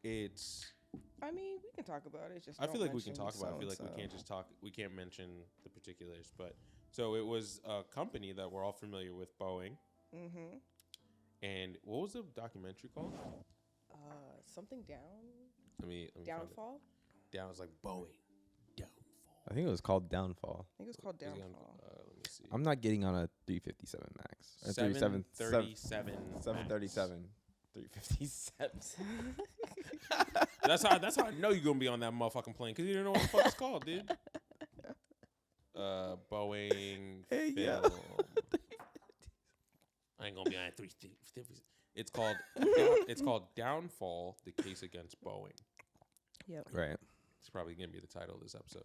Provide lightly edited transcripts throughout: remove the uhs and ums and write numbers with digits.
it's. I mean, we can talk about it. Just I feel don't like we can mention talk about it. I feel like we can't just talk. We can't mention the particulars. But so it was a company that we're all familiar with, Boeing. Mm-hmm. And what was the documentary called? Something down. Let me Downfall. Down was like Boeing. Downfall. I think it was called Downfall. I think it was called Was it Downfall. let me see. I'm not getting on a 357 Max. 737. 737. 357. That's how I know you're gonna be on that motherfucking plane because you don't know what the fuck it's called, dude. Boeing Hey, film. yo. I ain't gonna be on 350. It's called Downfall: The Case Against Boeing. Yep. Right. It's probably gonna be the title of this episode.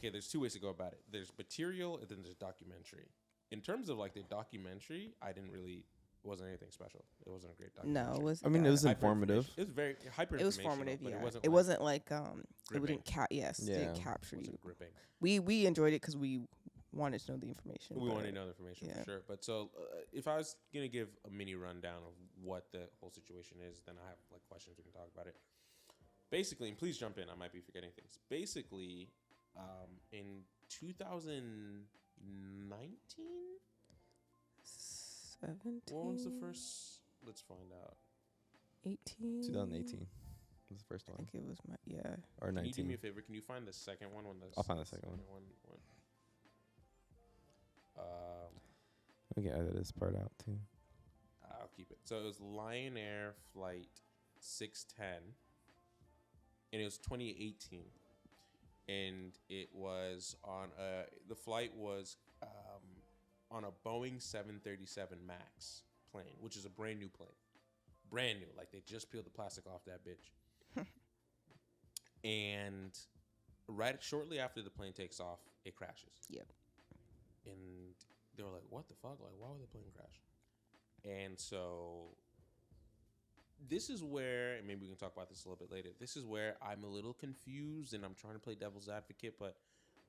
There's two ways to go about it. There's material and then there's documentary. In terms of like the documentary, it wasn't anything special. It wasn't a great documentary. No, it was. I mean, it was informative. It was very hyper. It was formative. but Yeah. it wasn't like it gripping. didn't didn't capture It you. wasn't gripping. We enjoyed it because we wanted to know the information. We wanted to know the information for sure. But so if I was gonna give a mini rundown of what the whole situation is, then I have like questions we can talk about it. Basically, and please jump in. I might be forgetting things. Basically, in 2019. 17. What was the first? Let's find out. 18. 2018 was the first I one. think it was Or Can 19. you do me a favor? Can you find the second one? I'll find the second one. went? We can edit this part out too. I'll keep it. So it was Lion Air Flight 610, and it was 2018, and it was on the flight was on a Boeing 737 Max plane, which is a brand new plane. Brand new. Like, they just peeled the plastic off that bitch. And shortly after the plane takes off, it crashes. Yep. And they were like, what the fuck? Like, why would the plane crash? And so this is where, and maybe we can talk about this a little bit later, this is where I'm a little confused, and I'm trying to play devil's advocate, but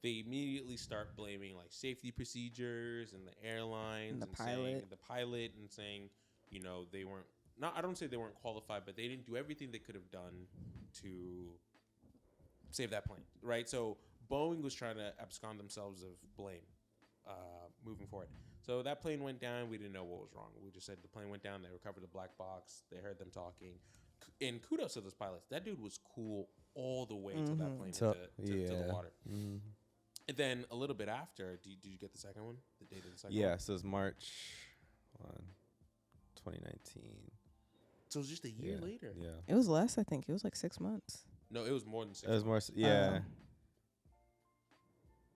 they immediately start blaming like safety procedures and the airlines and the pilot and saying, you know, they weren't, I don't say they weren't qualified, but they didn't do everything they could have done to save that plane, right? So Boeing was trying to abscond themselves of blame moving forward. So that plane went down. We didn't know what was wrong. We just said the plane went down. They recovered the black box. They heard them talking. And kudos to those pilots. That dude was cool all the way till that plane hit to the water. Mm-hmm. And then a little bit after, did you get the second one? The date of the second one? Yeah, so it was March 2019. So it was just a year later. Yeah. It was less, I think. It was like 6 months. No, it was more than 6 It was months. more, yeah.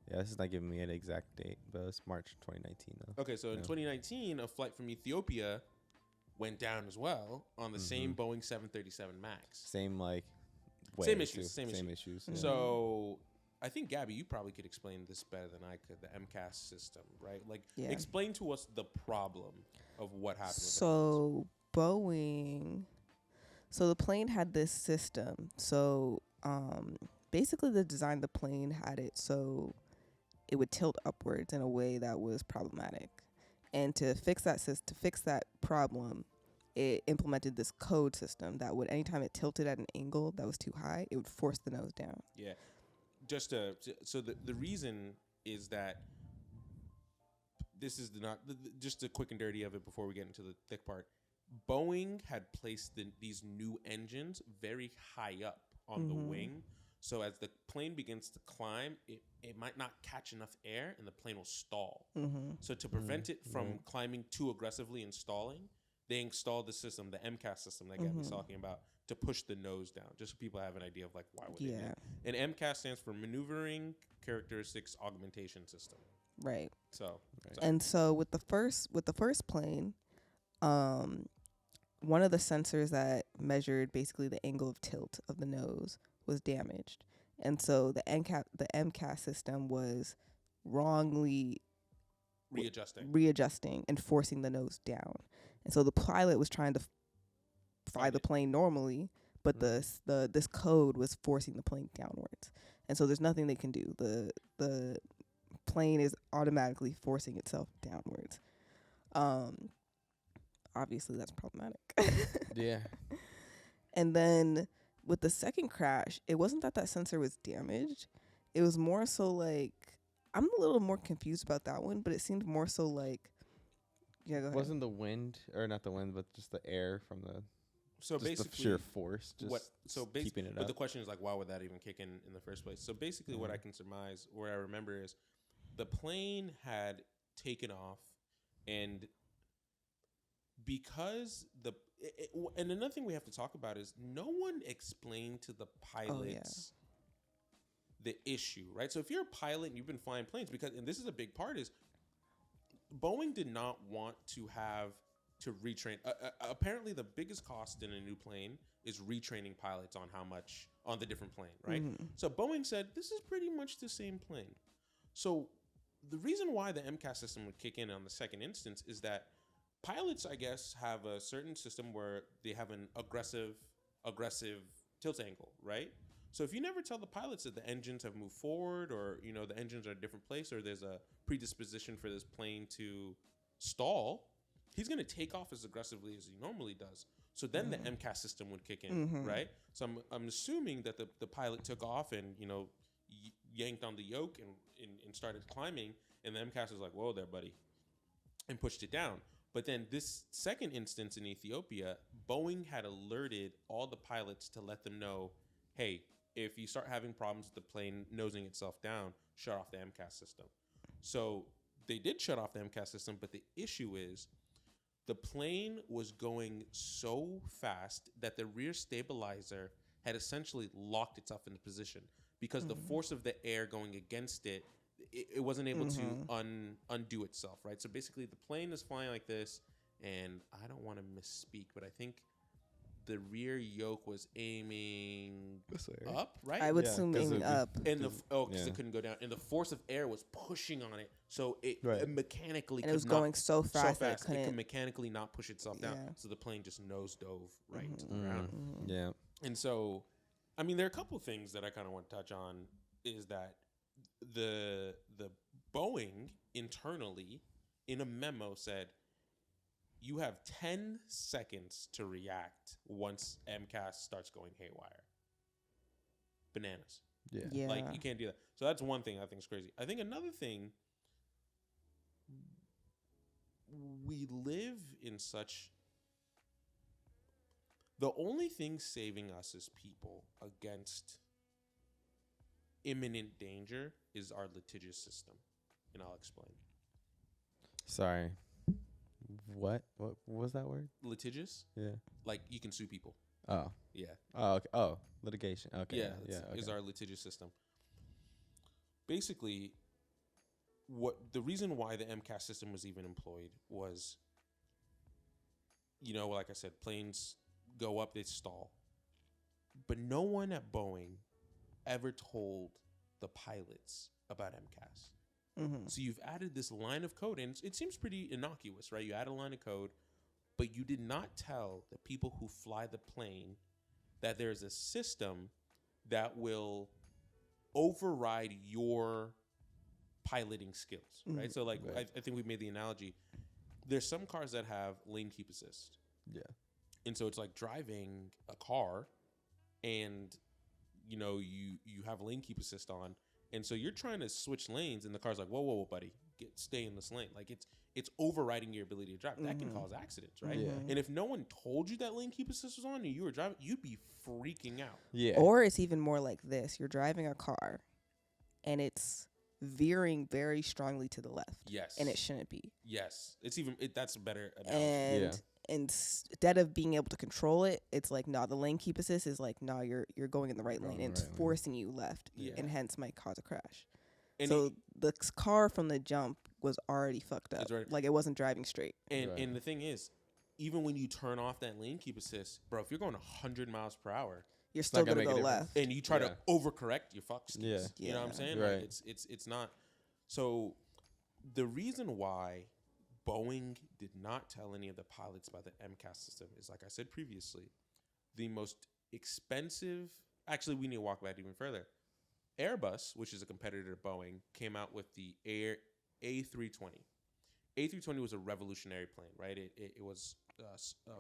Yeah, this is not giving me an exact date, but it's March 2019 though. Okay, so in 2019, a flight from Ethiopia went down as well on the same Boeing 737 Max. Same like Same issues. Yeah. So I think, Gabby, you probably could explain this better than I could, the MCAS system, right? Like, explain to us the problem of what happened with So Boeing, so the plane had this system. So basically the design of the plane had it so it would tilt upwards in a way that was problematic. And to fix that problem, it implemented this code system that would, anytime it tilted at an angle that was too high, it would force the nose down. Yeah. So the reason is that this is just a quick and dirty of it before we get into the thick part. Boeing had placed these new engines very high up on the wing. So as the plane begins to climb, it might not catch enough air and the plane will stall. So to prevent it from climbing too aggressively and stalling, they installed the system, the MCAS system that Gabby's talking about, to push the nose down, just so people have an idea of like why would they do it. And MCAS stands for Maneuvering Characteristics Augmentation System. Right. So and so with the first plane, one of the sensors that measured basically the angle of tilt of the nose was damaged, and so the MCAS system was wrongly readjusting and forcing the nose down. And so the pilot was trying to fly the plane normally, but this code was forcing the plane downwards. And so there's nothing they can do. The plane is automatically forcing itself downwards. obviously that's problematic. Yeah. And then with the second crash, it wasn't that sensor was damaged. It was more so like, I'm a little more confused about that one, but it seemed more so like, yeah, go ahead. Wasn't the wind, or not the wind, but just the air from the So just the basically, sheer force, just keeping it but up. the question is like, why would that even kick in the first place? So basically, what I can surmise, or I remember, is the plane had taken off, and because and another thing we have to talk about is no one explained to the pilots the issue, right? So if you're a pilot and you've been flying planes, and this is a big part, is Boeing did not want to have to retrain. Apparently, the biggest cost in a new plane is retraining pilots on the different plane, right? So Boeing said, this is pretty much the same plane. So the reason why the MCAS system would kick in on the second instance is that pilots, I guess, have a certain system where they have an aggressive tilt angle, right? So if you never tell the pilots that the engines have moved forward, or the engines are a different place, or there's a predisposition for this plane to stall, he's going to take off as aggressively as he normally does. So then the MCAS system would kick in, right? So I'm assuming that the pilot took off and yanked on the yoke and started climbing, and the MCAS was like, "Whoa there, buddy," and pushed it down. But then this second instance in Ethiopia, Boeing had alerted all the pilots to let them know, hey, if you start having problems with the plane nosing itself down, shut off the MCAS system. So they did shut off the MCAS system, but the issue is the plane was going so fast that the rear stabilizer had essentially locked itself into position because the force of the air going against it wasn't able to undo itself, right? So basically the plane is flying like this, and I don't want to misspeak, but I think the rear yoke was aiming up, right? I would assume aiming up. And because it couldn't go down. And the force of air was pushing on it, so it mechanically and it was going so fast it could mechanically not push itself down. So the plane just nose dove right into the ground. Yeah. And so, I mean, there are a couple of things that I kind of want to touch on. Is that the Boeing internally in a memo said, you have 10 seconds to react once MCAS starts going haywire. Bananas. Yeah. Like, you can't do that. So that's one thing I think is crazy. I think another thing, we live in such... The only thing saving us as people against imminent danger is our litigious system. And I'll explain. Sorry. What was that word? Litigious? Yeah. Like, you can sue people. Oh. Yeah. Oh, okay. Oh, litigation. Okay. Yeah, is our litigious system. Basically, the reason why the MCAS system was even employed was, like I said, planes go up, they stall. But no one at Boeing ever told the pilots about MCAS. So you've added this line of code, and it seems pretty innocuous, right? You add a line of code, but you did not tell the people who fly the plane that there's a system that will override your piloting skills, right? So, like, I think we made the analogy. There's some cars that have lane keep assist. Yeah. And so it's like driving a car, and, you have lane keep assist on, and so you're trying to switch lanes, and the car's like, whoa, buddy, stay in this lane. Like, it's overriding your ability to drive. That can cause accidents, right? Yeah. And if no one told you that lane keep assist was on and you were driving, you'd be freaking out. Yeah. Or it's even more like this. You're driving a car, and it's veering very strongly to the left. Yes. And it shouldn't be. Yes. That's a better analogy. And instead of being able to control it, it's like, the lane keep assist is like, you're going in the right lane. And it's forcing you left, and hence might cause a crash. And so the car from the jump was already fucked up. Right. Like, it wasn't driving straight. And the thing is, even when you turn off that lane keep assist, bro, if you're going 100 miles per hour, you're still going to go left. And you try to overcorrect, your fucks. Yeah. You know what I'm saying? Right. Like, it's not. So the reason why Boeing did not tell any of the pilots about the MCAS system is, like I said previously, the most expensive... Actually, we need to walk back even further. Airbus, which is a competitor to Boeing, came out with the A320. A320 was a revolutionary plane, right? It was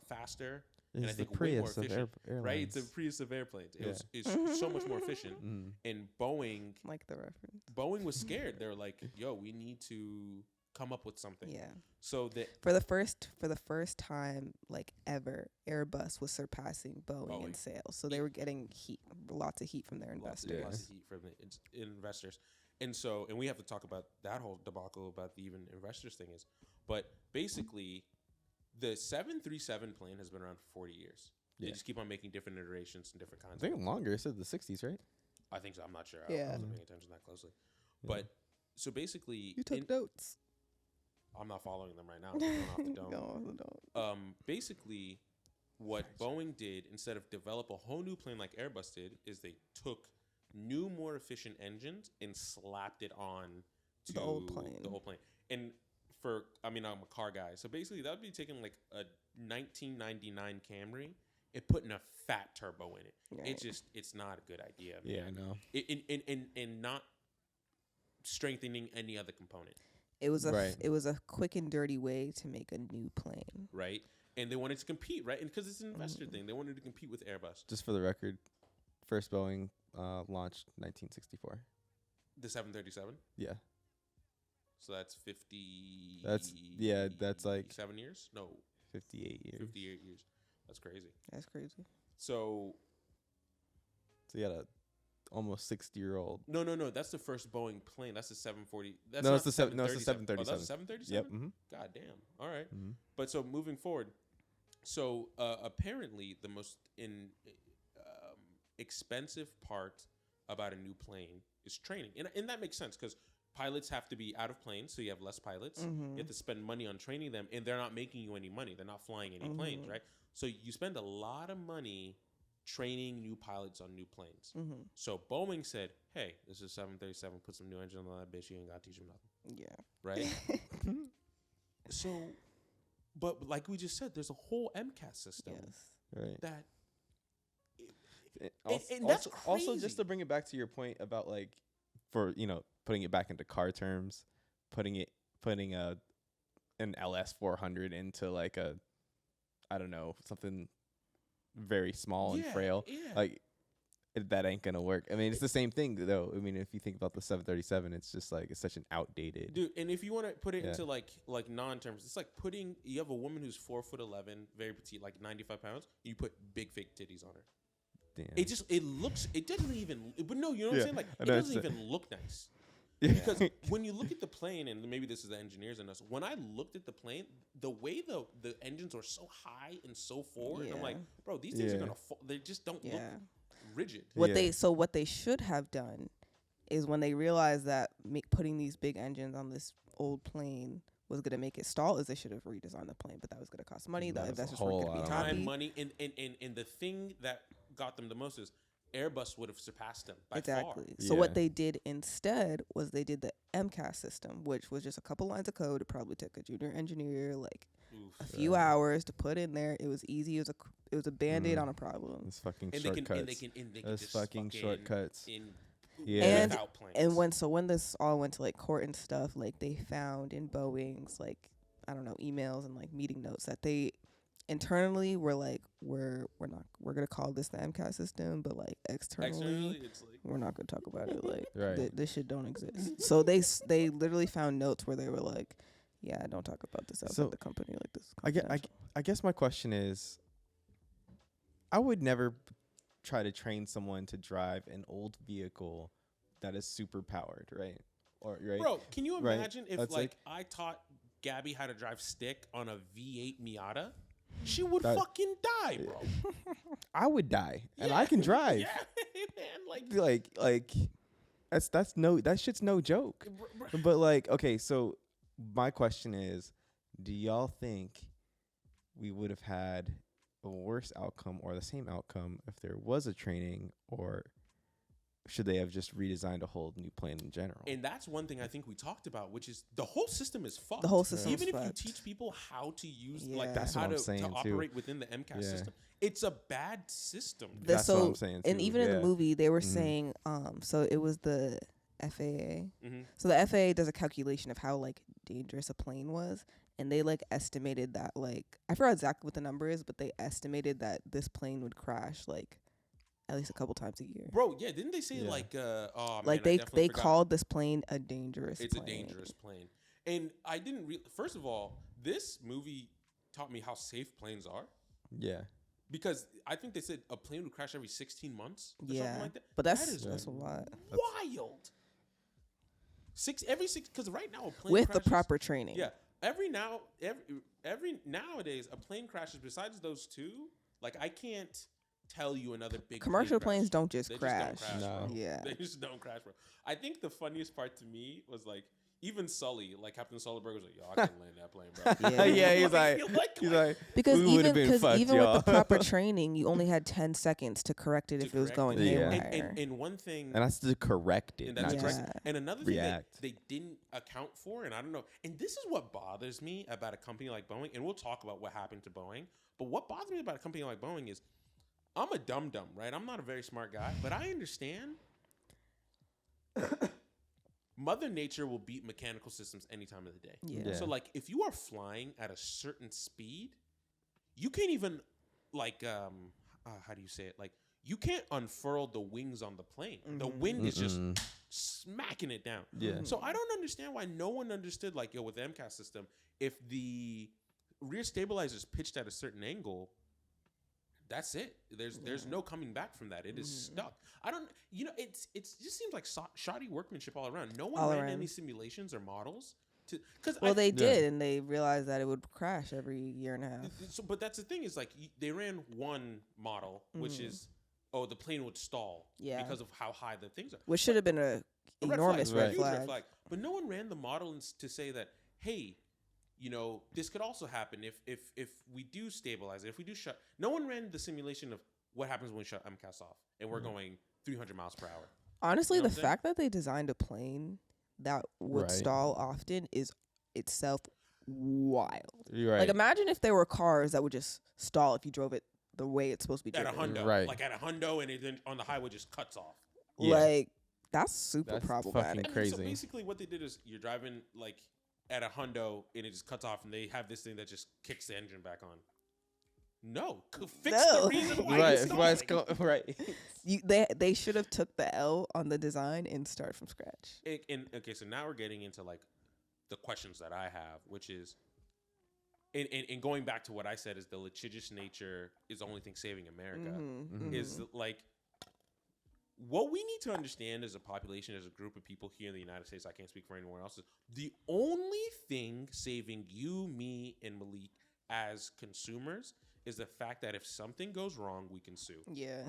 faster, It's and I the think way more Prius of efficient. airlines. Right? It's a Prius of airplanes. Yeah. It's so much more efficient. Mm. And Boeing Like the reference. Boeing was scared. They were like, "Yo, we need to come up with something." Yeah. So that For the first time like ever, Airbus was surpassing Boeing in sales. So they were getting lots of heat from their investors. lots of heat from the investors, and we have to talk about that whole debacle about the even investors thing is, but basically, the 737 plane has been around for 40 years. They just keep on making different iterations and different kinds. I think longer. It said the 60s, right? I think so. I'm not sure. I Yeah. wasn't paying attention that closely, Yeah. but so basically, You took notes. I'm not following them right now. I'm going off the dome. Go off the dome. Basically, what Boeing did instead of develop a whole new plane like Airbus did is they took new, more efficient engines and slapped it on to The old plane. And I'm a car guy, so basically that would be taking like a 1999 Camry and putting a fat turbo in it. Right. It's not a good idea. Yeah, Man. I know. And not strengthening any other component. It was a quick and dirty way to make a new plane. Right. And they wanted to compete, right? And because it's an investor thing, they wanted to compete with Airbus. Just for the record, first Boeing launched 1964. The 737. Yeah. So that's 50. That's like 7 years. No, 58 years. 58 years. That's crazy. That's crazy. So you got a almost 60-year-old. no. That's the first Boeing plane. That's the 740. That's No, not it's the 737. Oh, that's the 737. Yep. Mm-hmm. God damn. All right. Mm-hmm. But so moving forward, so apparently the most expensive part about a new plane is training, and that makes sense because pilots have to be out of planes, so you have less pilots. Mm-hmm. You have to spend money on training them, and they're not making you any money. They're not flying any planes, right? So you spend a lot of money training new pilots on new planes. Mm-hmm. So Boeing said, "Hey, this is 737. Put some new engine on that bitch. You ain't got to teach them nothing." Yeah. Right? So, but like we just said, there's a whole MCAS system Yes. Right. that. And that's also, crazy. just to bring it back to your point about like, for putting it back into car terms, putting an LS 400 into like a, I don't know, something very small and frail, like that ain't gonna work. I mean, it's the same thing though. I mean, if you think about the 737, it's just like it's such an outdated Dude, and if you want to put it into like non-terms, it's like you have a woman who's 4'11", very petite, like 95 pounds. You put big fake titties on her. Damn. It doesn't even. But no, you know what I'm saying? Like I it know, doesn't it's even look nice. Yeah. Because when you look at the plane, and maybe this is the engineers in us, when I looked at the plane, the way the engines are so high and so forward, I'm like, bro, these things are gonna fall. They just don't look rigid. What they should have done is when they realized that putting these big engines on this old plane was going to make it stall, is they should have redesigned the plane, but that was going to cost money. The investors weren't going to be happy. Time, money, and the thing that got them the most is Airbus would have surpassed them by far. So what they did instead was they did the MCAS system, which was just a couple lines of code. It probably took a junior engineer a few hours to put in there. It was easy. It was a Band-Aid on a problem. It's fucking And shortcuts. they can Those just fucking shortcuts. And without planes. when this all went to like court and stuff, like they found in Boeing's emails and like meeting notes that they internally were like, we're gonna call this the MCAS system, but like externally it's like, we're not gonna talk about it. Like Right. this shit don't exist. So they literally found notes where they were like, yeah, don't talk about this outside the company. Like this. I guess my question is, I would never try to train someone to drive an old vehicle that is super powered, right? Or right? Bro, can you imagine if That's I taught Gabby how to drive stick on a V8 Miata? She would fucking die, bro. I would die, and I can drive. Yeah, man. Like that shit's no joke. But like, okay, so my question is, do y'all think we would have had a worse outcome or the same outcome if there was a training, or should they have just redesigned a whole new plane in general? And that's one thing I think we talked about, which is the whole system is fucked. The whole system, even if fucked. you teach people how to use That's how what I'm to saying operate too. within the MCAS system, it's a bad system. That's what I'm saying too. And even in the movie, they were saying, so it was the FAA. Mm-hmm. So the FAA does a calculation of how like dangerous a plane was, and they like estimated that like I forgot exactly what the number is, but they estimated that this plane would crash like at least a couple times a year. Bro, yeah, didn't they say Yeah. like oh Like man, I definitely they forgot. called this plane a dangerous It's plane. a dangerous plane. And I didn't first of all, this movie taught me how safe planes are. Yeah. Because I think they said a plane would crash every 16 months or Yeah. something like that. But That is that's a lot. wild. Every 6 because right now a plane With crashes, the proper training. Yeah. Every nowadays a plane crashes besides those two, like I can't tell you another big Commercial plane planes crash. don't just They crash. Just don't crash, No. bro. Yeah. They just don't crash, bro. I think the funniest part to me was like even Sully, like Captain Sullenberger was like, "Yo, I can't land that plane, bro." Yeah. Yeah, he's Like, like, Because we would've even been fucked, with y'all. the proper training, you only had 10 seconds to correct it to if it was correct going it. Yeah. haywire. And one thing, and that's to correct it, and not that's Yeah. just correct. And another thing that react. they didn't account for, and I don't know, and this is what bothers me about a company like Boeing, and we'll talk about what happened to Boeing, but what bothers me about a company like Boeing is I'm a dum-dum, right? I'm not a very smart guy, but I understand Mother Nature will beat mechanical systems any time of the day. Yeah. Yeah. So, like, if you are flying at a certain speed, you can't even, like, how do you say it? Like, you can't unfurl the wings on the plane. The wind is just smacking it down. Yeah. So I don't understand why no one understood, like, yo, with the MCAS system, if the rear stabilizer is pitched at a certain angle, that's it. There's no coming back from that. It is stuck. I don't, it just seems like shoddy workmanship all around. No one All ran around. any simulations or models to, because Well, they did, and they realized that it would crash every year and a half. So, but that's the thing is like they ran one model, which is the plane would stall Yeah. because of how high the things are. Which should have been a A enormous red red huge flag. But no one ran the model to say that, hey, this could also happen if we do stabilize it, if we do shut. No one ran the simulation of what happens when we shut MCAS off and we're going 300 miles per hour. Honestly, You know the what I'm fact that they designed a plane that would Right. stall often is itself wild. You're right. Like, imagine if there were cars that would just stall if you drove it the way it's supposed to be At a driven. hundo, Right. like at a hundo, and it then on the highway just cuts off. Yeah. Like, that's super That's problematic. fucking crazy. So basically, what they did is you're driving like at a hundo, and it just cuts off, and they have this thing that just kicks the engine back on. No, fix No. the reason why right. it's Why it's stalling. right. They should have took the L on the design and start from scratch. Okay, so now we're getting into like the questions that I have, which is, and going back to what I said is the litigious nature is the only thing saving America. Mm-hmm. Is like what we need to understand as a population, as a group of people here in the United States. I can't speak for anyone else. Is the only thing saving you, me, and Malik as consumers is the fact that if something goes wrong, we can sue. Yeah.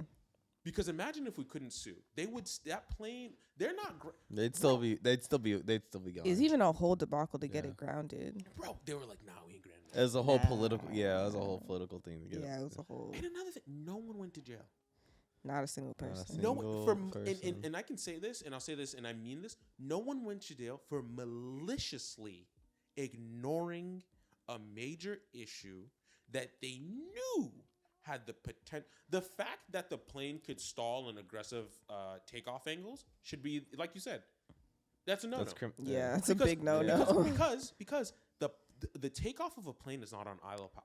Because imagine if we couldn't sue, they would that plane. They're not, They'd still be going. It's even a whole debacle to get Yeah. it grounded. bro. They were like, "Nah, we ain't granted." As a whole Nah. political, yeah, as a whole political thing to get. Yeah, it was a whole. And another thing, no one went to jail. Not a single Not a person. single- No, person. and I can say this, and I'll say this, and I mean this. No one went to jail for maliciously ignoring a major issue that they knew had the potential. The fact that the plane could stall in aggressive takeoff angles should be, like you said, that's a no-no. That's Yeah, it's a Because- big no-no. because the takeoff of a plane is not on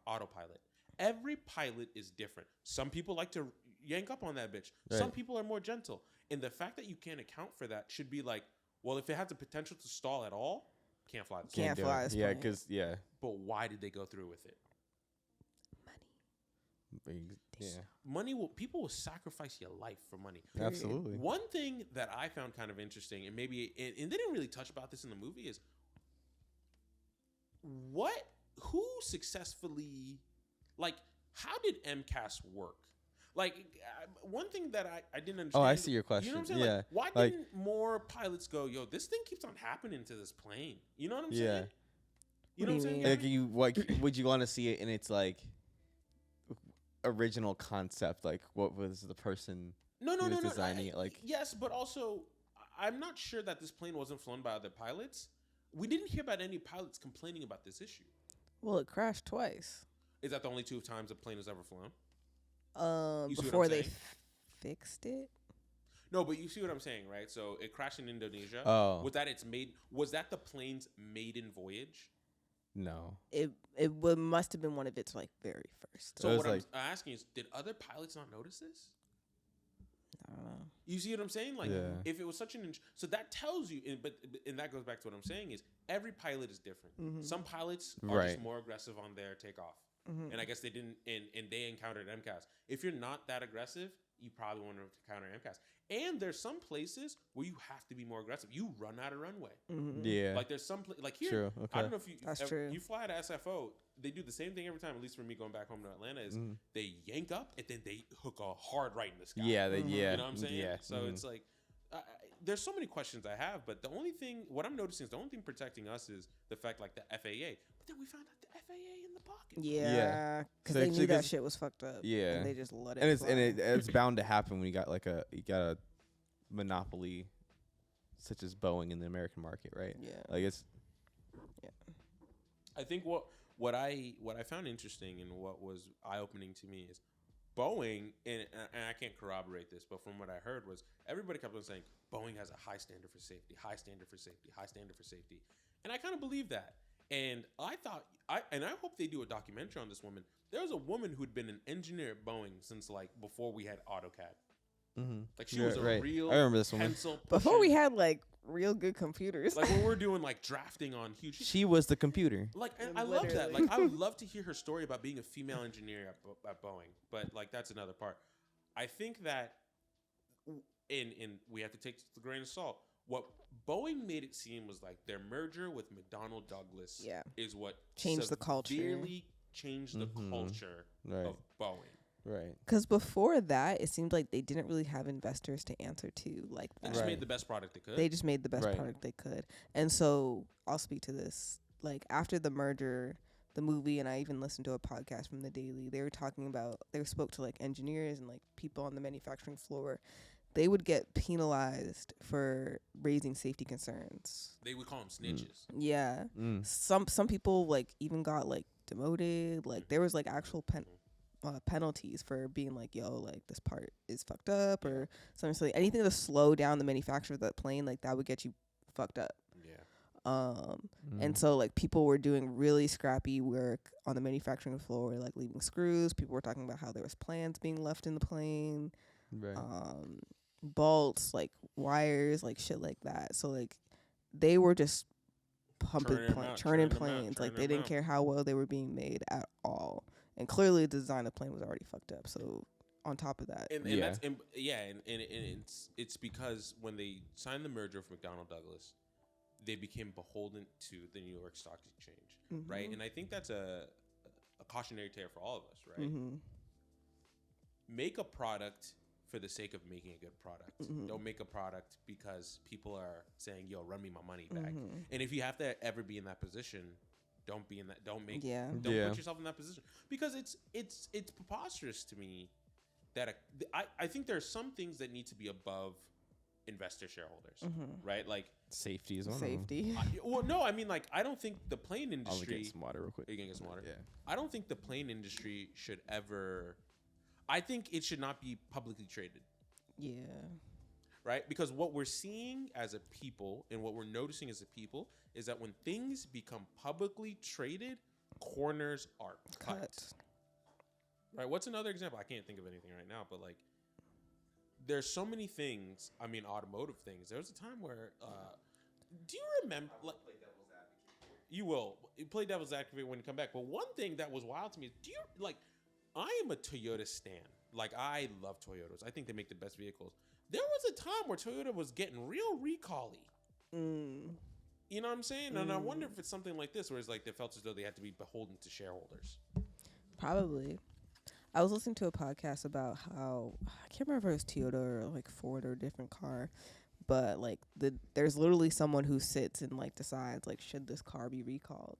autopilot. Every pilot is different. Some people like to yank up on that bitch. Right. Some people are more gentle. And the fact that you can't account for that should be like, well, if it has the potential to stall at all, can't fly. Can't do fly it. this Yeah, plane. because But why did they go through with it? yeah, People will sacrifice your life for money. absolutely. One thing that I found kind of interesting, and maybe and they didn't really touch about this in the movie, is who successfully, like, how did MCAS work? Like, one thing that I didn't understand. Oh, I see your question. You know what I'm saying? Yeah, Like, why like- didn't more pilots go, yo, this thing keeps on happening to this plane? You know what I'm Yeah. saying? You know What what I'm do you saying? mean? Like would you want to see it in its like original concept? Like, what was the person? No, who was designing it, like- yes, but also, I'm not sure that this plane wasn't flown by other pilots. We didn't hear about any pilots complaining about this issue. Well, it crashed twice. Is that the only 2 times a plane has ever flown? You see what Before I'm they saying? fixed it. No, but you see what I'm saying, right? So it crashed in Indonesia. Oh. Was that the plane's maiden voyage? No. It must have been one of its like very first. So It what was I'm like- asking is, did other pilots not notice this? I don't know. You see what I'm saying? Like, Yeah. if it was such an so that tells you, and that goes back to what I'm saying is every pilot is different. Mhm. Some pilots are Right. just more aggressive on their takeoff, Mhm. and I guess they didn't, and they encountered MCAS. If you're not that aggressive, you probably want to counter MCAS. And there's some places where you have to be more aggressive. You run out of runway. Mhm. Yeah. Like there's some like here. True. I Okay. don't know if you That's true. you fly to SFO. They do the same thing every time. At least for me, going back home to Atlanta, is Mhm. they yank up and then they hook a hard right in the sky. Yeah. They, Mhm. yeah. You know what I'm saying? Yeah. So mhm. it's like, there's so many questions I have, but the only thing, what I'm noticing is the only thing protecting us is the fact like the FAA. But then we found out the FAA in the pocket. Yeah, because So they actually, knew that 'cause- shit was fucked up. Yeah. and they just let it. and fly. it's bound to happen when you got a monopoly such as Boeing in the American market, right? Yeah. Like it's I think what I found interesting and what was eye opening to me is Boeing, and I can't corroborate this, but from what I heard was everybody kept on saying Boeing has a high standard for safety, high standard for safety, high standard for safety, and I kind of believe that. And I thought, I hope they do a documentary on this woman. There was a woman who'd been an engineer at Boeing since like before we had AutoCAD. Like she was a real I remember this woman. pencil Before we pushing- had like real good computers. like when we're doing like drafting on huge. She was the computer. Like, and I love that. Literally. Like, I would love to hear her story about being a female engineer at Boeing, but like that's another part. I think that, in we have to take this with a grain of salt. What Boeing made it seem was like their merger with McDonnell Douglas Yeah. is what Changed the culture. severely changed the Mhm. culture Right. of Boeing. Right. Because before that, it seemed like they didn't really have investors to answer to like They that. just Right. made the best product they could. They just made the best Right. product they could. And so I'll speak to this. Like after the merger, the movie, and I even listened to a podcast from the Daily, they were talking about, they spoke to like engineers and like people on the manufacturing floor. They would get penalized for raising safety concerns. They would call them snitches. Yeah. Mm. Some people like even got like demoted. Like there was like actual penalties for being like, yo, like this part is fucked up or something silly. Anything to slow down the manufacture of that plane, like that would get you fucked up. Yeah. And so like people were doing really scrappy work on the manufacturing floor, like leaving screws. People were talking about how there was plans being left in the plane, Right. bolts, like wires, like shit like that. So like they were just pumping, Churning 'em out, churning churning 'em out, planes. Like churning they 'em didn't out. care how well they were being made at all. And clearly the design of the plane was already fucked up. So on top of that, And Yeah. that's and it's because when they signed the merger with McDonnell Douglas, they became beholden to the New York Stock Exchange, right? And I think that's a cautionary tale for all of us, right? Mm-hmm. Make a product for the sake of making a good product. Mhm. Don't make a product because people are saying, "Yo, run me my money back." Mhm. And if you have to ever be in that position, don't be in that. Don't make. Yeah. Don't Yeah. put yourself in that position because it's preposterous to me that I think there are some things that need to be above investor shareholders, Mm-hmm. right? Like, Safety is one of them. Safety. well, no, I mean, like, I don't think the plane I'll industry. get some water real quick. Are you gonna get some water? Yeah. I don't think the plane industry should ever. I think it should not be publicly traded, Yeah. right? Because what we're seeing as a people and what we're noticing as a people is that when things become publicly traded, corners are cut. Right? What's another example? I can't think of anything right now, but like, there's so many things. I mean, automotive things. There was a time where, do you remember? Like, you will play devil's advocate when you come back. But one thing that was wild to me is, do you like? I am a Toyota stan. Like, I love Toyotas. I think they make the best vehicles. There was a time where Toyota was getting real recall-y. Mm. You know what I'm saying? And I wonder if it's something like this, where it's like they felt as though they had to be beholden to shareholders. Probably. I was listening to a podcast about how, I can't remember if it was Toyota or like Ford or a different car, but like there's literally someone who sits and like decides like, should this car be recalled?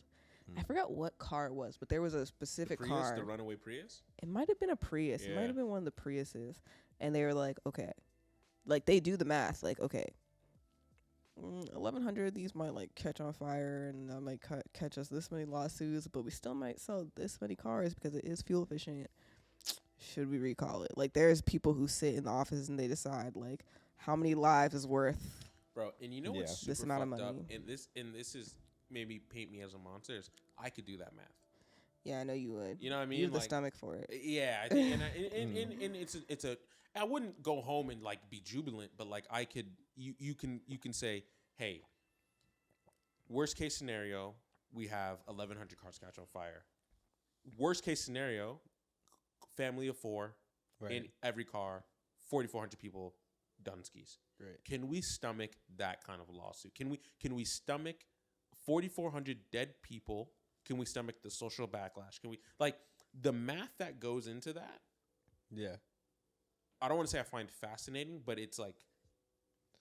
I forgot what car it was, but there was a specific Prius, car. the runaway Prius. It might have been a Prius. It Yeah. might have been one of the Priuses. And they were like, okay. Like they do the math. Like, okay, 1,100 of these might like catch on fire and that might catch us this many lawsuits, but we still might sell this many cars because it is fuel efficient. Should we recall it? Like there's people who sit in the office and they decide like how many lives is worth. Bro, and you know what's Yeah. super This amount of fucked up? money. And this is maybe paint me as a monster is I could do that math. Yeah, I know you would. You know what I mean? You have the Like, stomach for it. Yeah, I think, and it's a. I wouldn't go home and like be jubilant, but like I could. You can say, hey, worst case scenario, we have 1,100 cars catch on fire. Worst case scenario, family of 4 in every car, 4,400 people, Dunskies. Right. Can we stomach that kind of lawsuit? Can we stomach 4,400 dead people? Can we stomach the social backlash? Can we like the math that goes into that? Yeah. I don't want to say I find fascinating, but it's like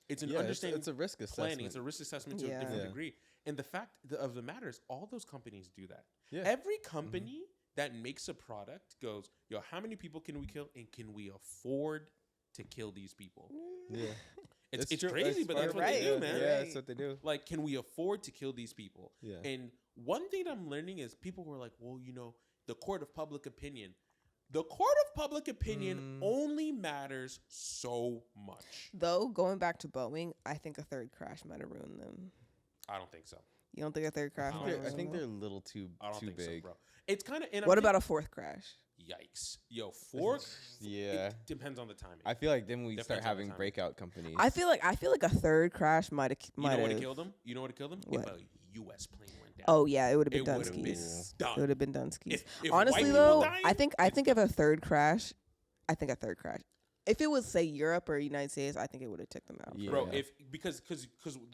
it's an understanding. It's a risk assessment. It's a risk assessment to a different degree. And the fact of the matter is, all those companies do that. Yeah. Every company that makes a product goes, yo, how many people can we kill, and can we afford to kill these people? Yeah. It's crazy, but that's what they do, man. Yeah, that's what they do. Like, can we afford to kill these people? Yeah. And one thing that I'm learning is people were like, well, you know, the court of public opinion. The court of public opinion only matters so much. Though, going back to Boeing, I think a third crash might have ruined them. I don't think so. You don't think a third crash might have ruined I think them? they're a little too think big. so, bro. It's kind of. What about a fourth crash? Yikes. Yo, 4? Yeah. It depends on the timing. I feel like then we Depends start on the having timing. breakout companies. I feel like a third crash might have. You know what would have killed them? You know what would have killed them? What? If a U.S. plane went down. Oh yeah, it would have been It would have been Dunskies. done. It would have been Dunskies. If Honestly, white people though, dying, I think if a third crash, if it was say Europe or United States, I think it would have took them out. Yeah. Bro, because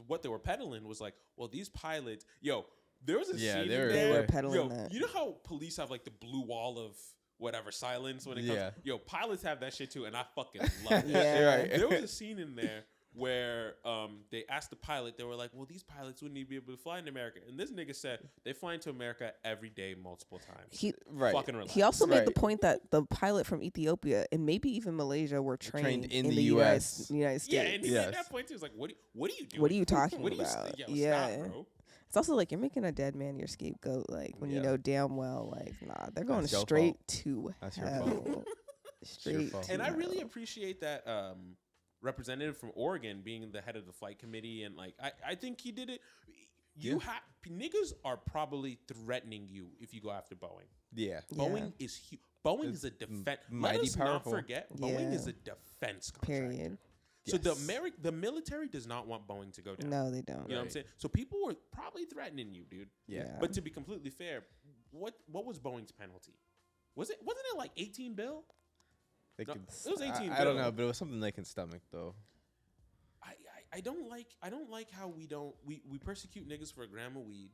what they were peddling was like, well, these pilots, yo, there was a scene they in were- They there. were peddling Yo, that. you know how police have like the blue wall of whatever silence when it comes. Yeah. Yo, pilots have that shit too, and I fucking love it. Yeah. Right. There was a scene in there where they asked the pilot, they were like, well, these pilots wouldn't even be able to fly in America. And this nigga said they fly into America every day, multiple times. He Fucking relax. he also made the Right. point that the pilot from Ethiopia and maybe even Malaysia were trained in the the US. United States. Yeah, and he Yes. at that point too was like, what are you doing? What are you talking What are you about? yo, Yeah. stop, bro. It's also like you're making a dead man your scapegoat. Like when you Yeah. know damn well, like nah, they're going That's your straight fault. to That's your hell. fault. Straight. fault. to And I really hell. appreciate that representative from Oregon being the head of the flight committee, and like I think he did it. You have niggas are probably threatening you if you go after Boeing. Yeah. Yeah. Boeing is huge. Boeing It's is a defense. mighty Let us powerful. not forget, Boeing Yeah. is a defense contractor. Period. So Yes. the military does not want Boeing to go down. No, they don't. You know what I'm Right. saying? So people were probably threatening you, dude. Yeah. But to be completely fair, what was Boeing's penalty? Wasn't it like 18 bill? They No, could, it was 18 I don't bill. know, but it was something they can stomach though. I don't like how we persecute niggas for a gram of weed,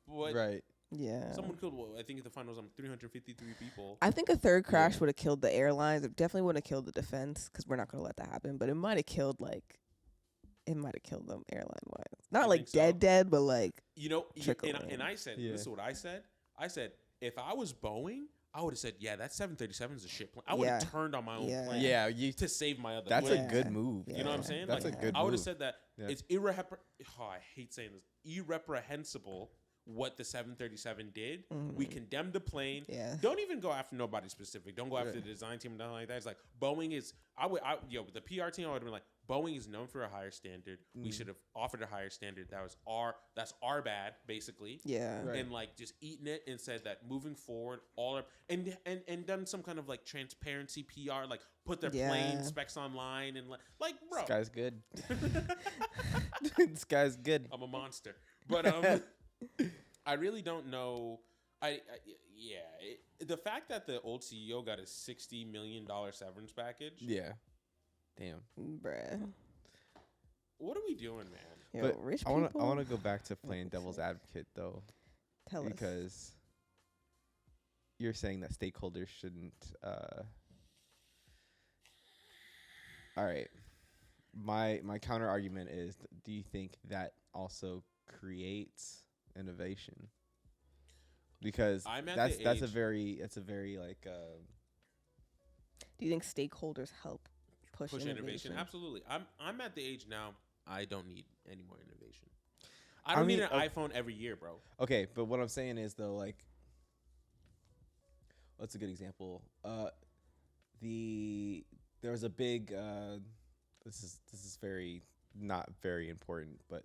but Right. Yeah. someone killed. Well, I think at the final was 353 people. I think a third crash would have killed the airlines. It definitely wouldn't have killed the defense because we're not going to let that happen. But it might have killed them airline wise. Not You like think so? dead, but like You know, Trickle in. and I said, Yeah. this is what I said. I said if I was Boeing, I would have said, yeah, that 737 is a shit plane. I would have Yeah. turned on my own Yeah. plane Yeah, you. to save my other. That's plane. a good move. You know what I'm saying? That's Like, a good I would have move. said that Yeah. it's I hate saying this. Irreprehensible what the 737 did. We condemned the plane. Yeah. Don't even go after nobody specific. Don't go after Right. the design team and nothing like that. It's like Boeing is. The PR team, I would have been like, Boeing is known for a higher standard. We should have offered a higher standard. That's our bad, basically. yeah. Right. And like just eating it and said that moving forward, and done some kind of like transparency PR, like put their plane Yeah. specs online and like bro, This guy's good. This guy's good. I'm a monster. But I really don't know. The fact that the old CEO got a $60 million severance package. Yeah. Damn. Bruh. What are we doing, man? Yo, But rich I people. want to go back to playing devil's advocate though, Tell us. because you're saying that stakeholders shouldn't. All right. My counter argument is: do you think that also creates innovation? Because I'm at that's the that's a age- very like Do you think stakeholders help push innovation. Absolutely. I'm at the age now. I don't need any more innovation. I don't mean, need an iPhone every year, bro. okay, but what I'm saying is though, like, what's a good example? There was a big this is very not very important, but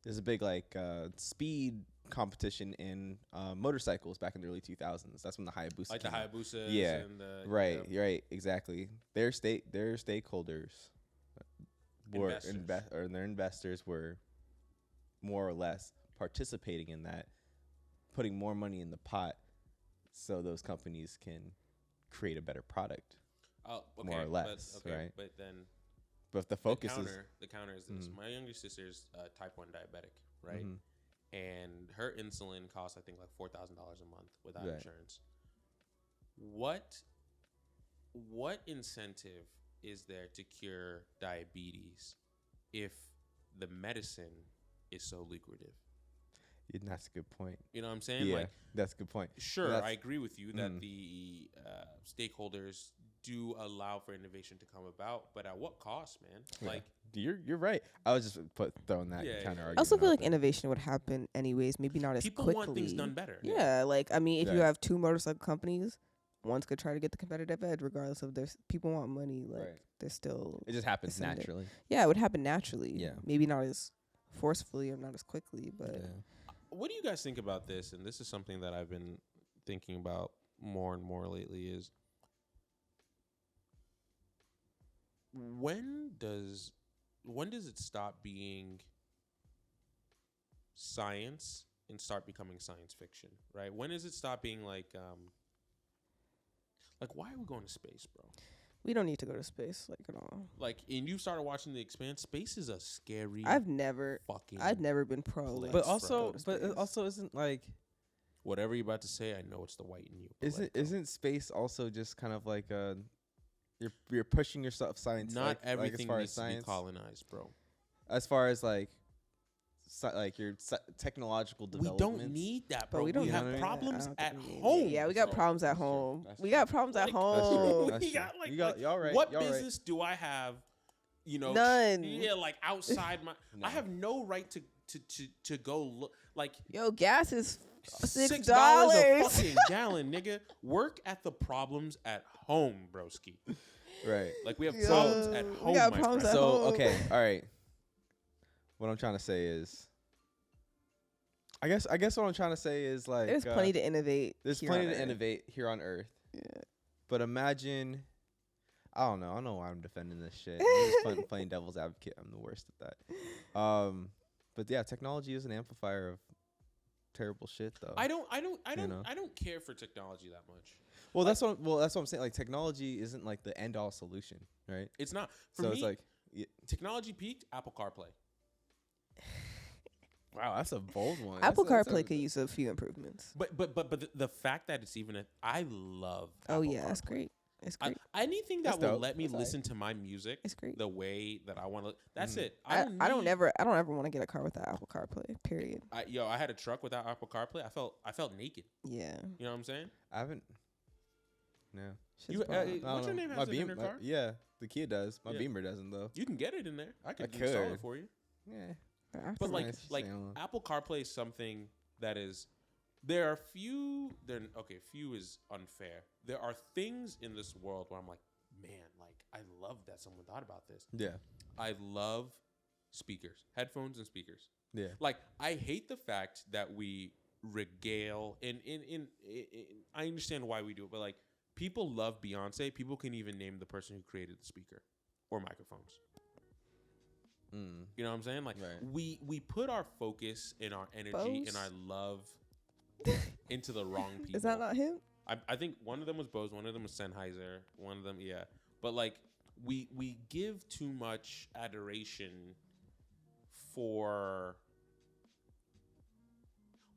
there's a big like speed competition in motorcycles back in the early 2000s. That's when the Hayabusa Like the came out. Hayabusas. Yeah, And the, right, exactly. Their stakeholders were Investors. their investors were more or less participating in that, putting more money in the pot, so those companies can create a better product. Oh, okay, more or less, right? But then But the focus the counter is this. My younger sister's type 1 diabetic, right? Mhm. And her insulin costs, I think, like $4,000 a month without Right. insurance. What incentive is there to cure diabetes if the medicine is so lucrative? And that's a good point. You know what I'm saying? Yeah, Like, that's a good point. sure, That's- I agree with you that the stakeholders do allow for innovation to come about, but at what cost, man? Yeah. Like, You're right. I was just throwing that Yeah, counter yeah. argument. I also feel out like there. innovation would happen anyways, maybe not as people quickly. want things done better. Yeah, like I mean, if you Right. have two motorcycle companies, one's could try to get the competitive edge, regardless of their people want money. Like Right. they're still. It just happens Ascendant. naturally. Yeah, it would happen naturally. Yeah. Maybe not as forcefully or not as quickly, but What do you guys think about this? And this is something that I've been thinking about more and more lately is when does it stop being science and start becoming science fiction, right? When does it stop being like why are we going to space, bro? we don't need to go to space like at all. Like, and you started watching The Expanse. Space is a scary I've never been pro. place, But bro. also, Go to but it space. also isn't like Whatever you're about to say, I know it's the white in you. but let isn't it go. isn't space also just kind of like you're pushing yourself science. Not like everything as far needs as to be science, colonized, bro. as far as like your technological We development. don't need that, But bro. we don't We need have that. problems I don't at think we need home. it. Yeah, we got bro. problems at That's true. home. That's We true. got problems at Like, home. That's We true. got, like, You got y'all right. What y'all right. business do I have? You know, None. Yeah, like outside my. No. I have no right to go look like Yo, gas is $6 a fucking gallon, nigga. Work at the problems at home, broski. Right. Like we have Yo, problems at we home. got my problems friend. at So home. okay, all right. What I'm trying to say is, I guess what I'm trying to say is like There's plenty to innovate. there's here plenty on to Earth. innovate here on Earth. Yeah. But imagine, I don't know why I'm defending this shit. I'm just playing devil's advocate. I'm the worst at that. But yeah, technology is an amplifier of terrible shit, though. I don't know? I don't care for technology that much. Well, that's what I'm saying. Like, technology isn't like the end all solution, right? It's not for So me. it's like, Technology peaked. Apple CarPlay. wow, that's a bold one. Apple That's CarPlay could use a few improvements. But the fact that it's even I love. Oh Apple yeah, that's CarPlay. great. It's great. Anything that That's will dope. let me That's listen to my music It's great. the way that I want to. That's it. I don't need- ever want to get a car without Apple CarPlay. Period. I had a truck without Apple CarPlay. I felt naked. Yeah. You know what I'm saying? I haven't. No. Shit's You- bomb. What's I don't your know. name My has it in Beamer, your car? yeah, the Kia does. My Yeah. Beamer doesn't though. You can get it in there. I could I install could. it for you. Yeah. But like Nice. like Yeah. Apple CarPlay is something that is. There are few. Few is unfair. There are things in this world where I'm like, man, like I love that someone thought about this. Yeah. I love speakers, headphones, and speakers. Yeah. Like I hate the fact that we regale and I understand why we do it, but like people love Beyonce. People can even name the person who created the speaker or microphones. Mm. You know what I'm saying? Like Right. we put our focus and our energy Bose? and our love into the wrong people. Is that not him? I think one of them was Bose, one of them was Sennheiser, one of them, yeah. But like we give too much adoration for.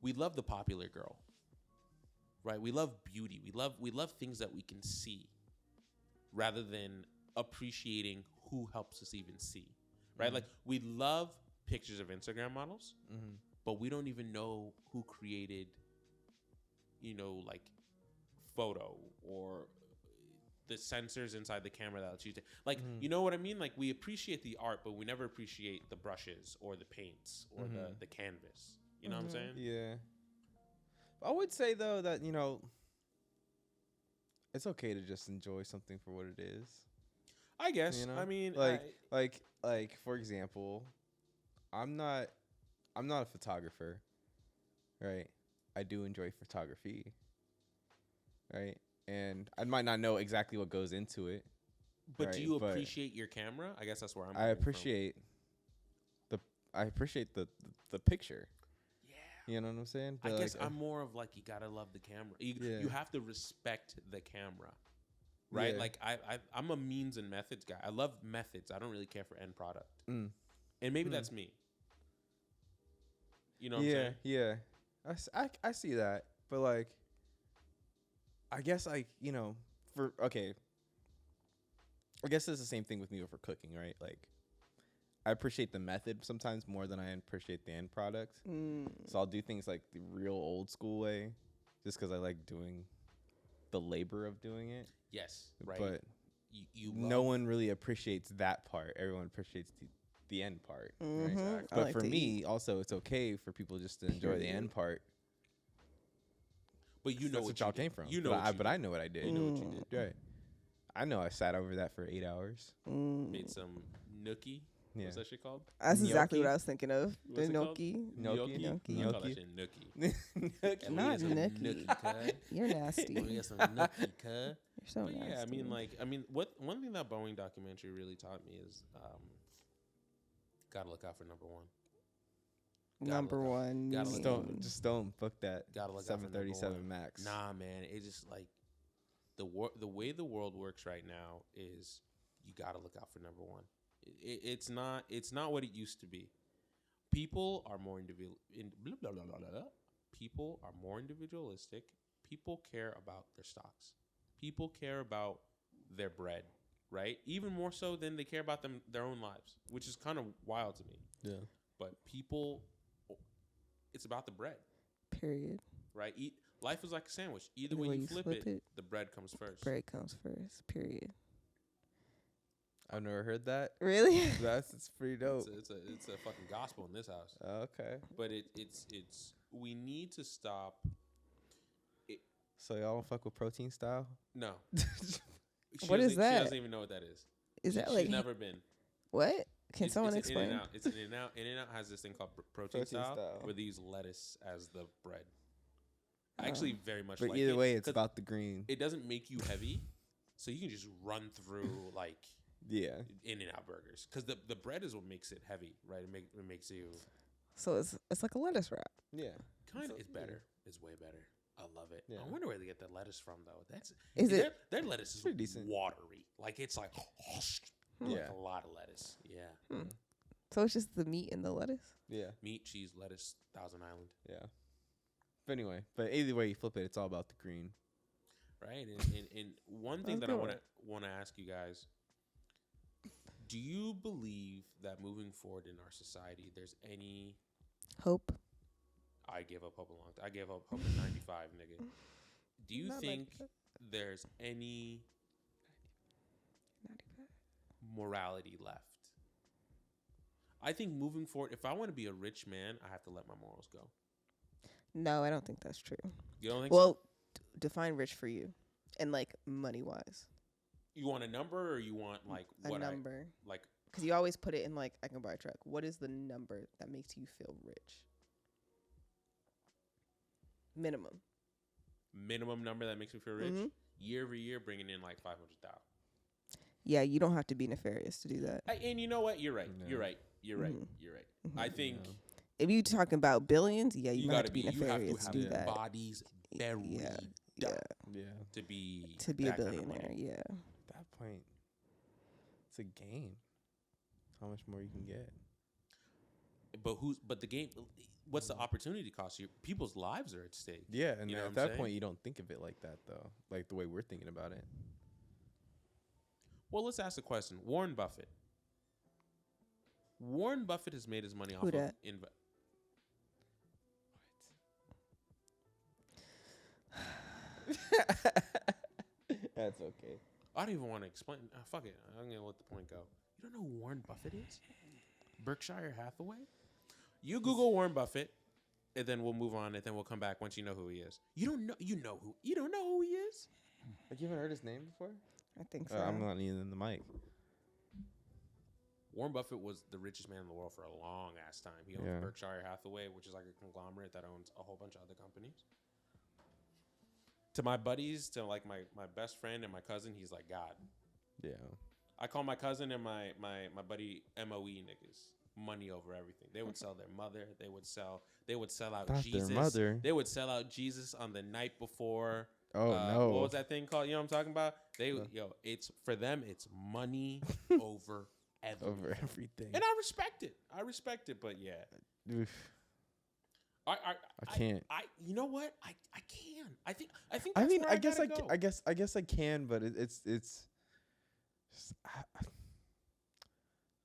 We love the popular girl, right? We love beauty. We love things that we can see, rather than appreciating who helps us even see, right? Like we love pictures of Instagram models, but we don't even know who created, like photo or the sensors inside the camera that lets you like, you know what I mean? Like we appreciate the art, but we never appreciate the brushes or the paints or the canvas. You know what I'm saying? Yeah. I would say though that it's okay to just enjoy something for what it is. I guess. You know? I mean, like for example, I'm not a photographer, right? I do enjoy photography, right? And I might not know exactly what goes into it. But right, do you but appreciate your camera? I guess that's where I'm. I coming from. appreciate the picture. Yeah. You know what I'm saying? I But guess like, I'm more of like, you gotta love the camera. You Yeah. have to respect the camera, right? Yeah. Like I'm a means and methods guy. I love methods. I don't really care for end product. Mm. And maybe Mm. that's me. You know what I'm Yeah, saying? yeah. I see that, but like, I guess like I guess it's the same thing with me for cooking, right? Like, I appreciate the method sometimes more than I appreciate the end product. So I'll do things like the real old school way, just because I like doing the labor of doing it. Yes, right. But you no one really appreciates that part. Everyone appreciates the end part. Right? Exactly. But for me, also, it's okay for people just to enjoy the end part. But you know that's what y'all came from. You know, but I know what I did. You know what you did. Right. I know I sat over that for 8 hours. Made some gnocchi. Yeah. What's that shit called? That's exactly Gnocchi? what I was thinking of. The What's it called? gnocchi. Gnocchi. I call that shit gnocchi. Not Gnocchi, gnocchi. cuz. You're nasty. We got some gnocchi, cuz. You're so But nasty. yeah, I mean, what one thing that Boeing documentary really taught me is, gotta look out for number one. Number one. Gotta look Just don't book that Gotta look out for number 737 one. Max. Nah, man, it's just like the way the world works right now is you gotta look out for number one. It's not what it used to be. People are more People are more individualistic. People care about their stocks. People care about their bread, right? Even more so than they care about their own lives, which is kind of wild to me. Yeah. But people, it's about the bread, Period. right? Life is like a sandwich. Either Either way way you you flip flip it, it, the bread comes first. Bread comes first. Period. I've never heard that. Really? It's pretty dope. It's a fucking gospel in this house. Okay. But it's we need to stop. So y'all don't fuck with protein style? No. What is that? She doesn't even know what that is. Is that She's like never been. what? Can someone it's explain? In-N-Out. It's In-N-Out. In-N-Out has this thing called protein style, where they use lettuce as the bread. I actually very much But like either it, way, it's about the green. It doesn't make you heavy, so you can just run through like In-N-Out burgers, because the bread is what makes it heavy, right? It makes you. So it's like a lettuce wrap. Yeah. Kind of. It's better. It's way better. I love it. Yeah. I wonder where they get the lettuce from, though. Is it their lettuce is pretty decent. Watery. Like it's like Yeah. a lot of lettuce. Yeah. So it's just the meat and the lettuce? Yeah. Meat, cheese, lettuce, Thousand Island. Yeah. But anyway, either way you flip it, it's all about the green. Right. And one thing that I want to ask you guys: do you believe that moving forward in our society, there's any Hope. I gave up hope a long time. I gave up hope in '95, nigga. Do you Not think 95. there's any 95. morality left? I think moving forward, if I want to be a rich man, I have to let my morals go. No, I don't think that's true. You don't think Well, define rich for you, and like money wise. you want a number, or you want like A what number. like Because you always put it in like, I can buy a truck. What is the number that makes you feel rich? minimum number that makes me feel rich? Mhm. Year over year, bringing in like 500,000. Yeah, you don't have to be nefarious to do that. And you know what? You're right. No. You're right. You're right. Mhm. You're right. I think No. If you talking about billions, yeah, you, might have gotta to be you have nefarious to to have do that. bodies buried Yeah, yeah. Yeah. to be To be a that kind of billionaire, money. yeah. At that point, it's a game. How much more you can get? But the game? What's the opportunity cost? People's lives are at stake. Yeah, and You know at what I'm that saying? point, you don't think of it like that, though. Like the way we're thinking about it. Well, let's ask the question. Warren Buffett. Warren Buffett has made his money off Who of dat? That's okay. I don't even want to explain. Fuck it. I'm gonna let the point go. You don't know who Warren Buffett is? Berkshire Hathaway. You Google Warren Buffett, and then we'll move on, and then we'll come back once you know who he is. You don't know. You know who. You don't know who he is. Like, you haven't heard his name before? I think so. I'm not even in the mic. Warren Buffett was the richest man in the world for a long ass time. He owns Berkshire Hathaway, which is like a conglomerate that owns a whole bunch of other companies. To my buddies, to like my best friend and my cousin, he's like God. Yeah. I call my cousin and my buddy MOE niggas. Money over everything. They would sell their mother. They would sell out Not Jesus. their mother. They would sell out Jesus on the night before. Oh no! What was that thing called? You know what I'm talking about? It's for them. It's money over everything. Over everything. And I respect it. But yeah, Oof. I can't. You know what? I can. I think. I That's mean, where I guess gotta go. I guess I can, but it's.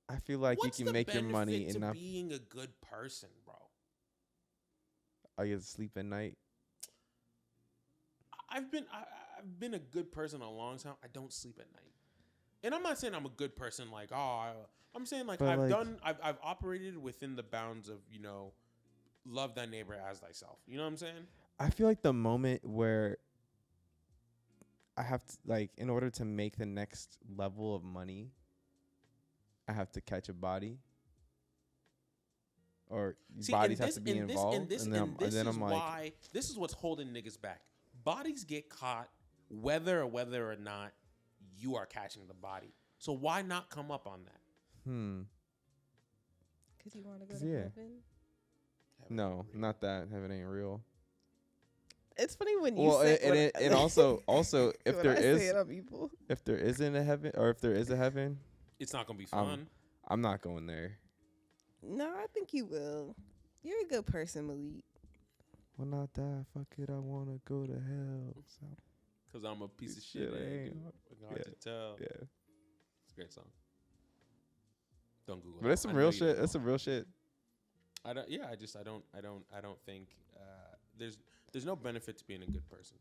I feel like What's you can make your money benefit to enough. being a good person, bro? I get to sleep at night. I've been a good person a long time. I don't sleep at night, and I'm not saying I'm a good person. Like, I'm saying like But I've operated within the bounds of love thy neighbor as thyself. You know what I'm saying? I feel like the moment where I have to, like, in order to make the next level of money, I have to catch a body, or bodies have to be involved, and then I'm like, this is what's holding niggas back. Bodies get caught whether or not you are catching the body. So why not come up on that? Because you want to go to heaven? No, not that. Heaven ain't real. It's funny when you say and also if there isn't a heaven, or if there is a heaven, it's not gonna be fun. I'm not going there. No, I think you will. You're a good person, Malik. When I die, fuck it, I wanna go to hell. So. Cause I'm a piece of shit. Hard to tell. Yeah, it's a great song. Don't Google. But that's some real shit. That's some real shit. I don't think there's no benefit to being a good person.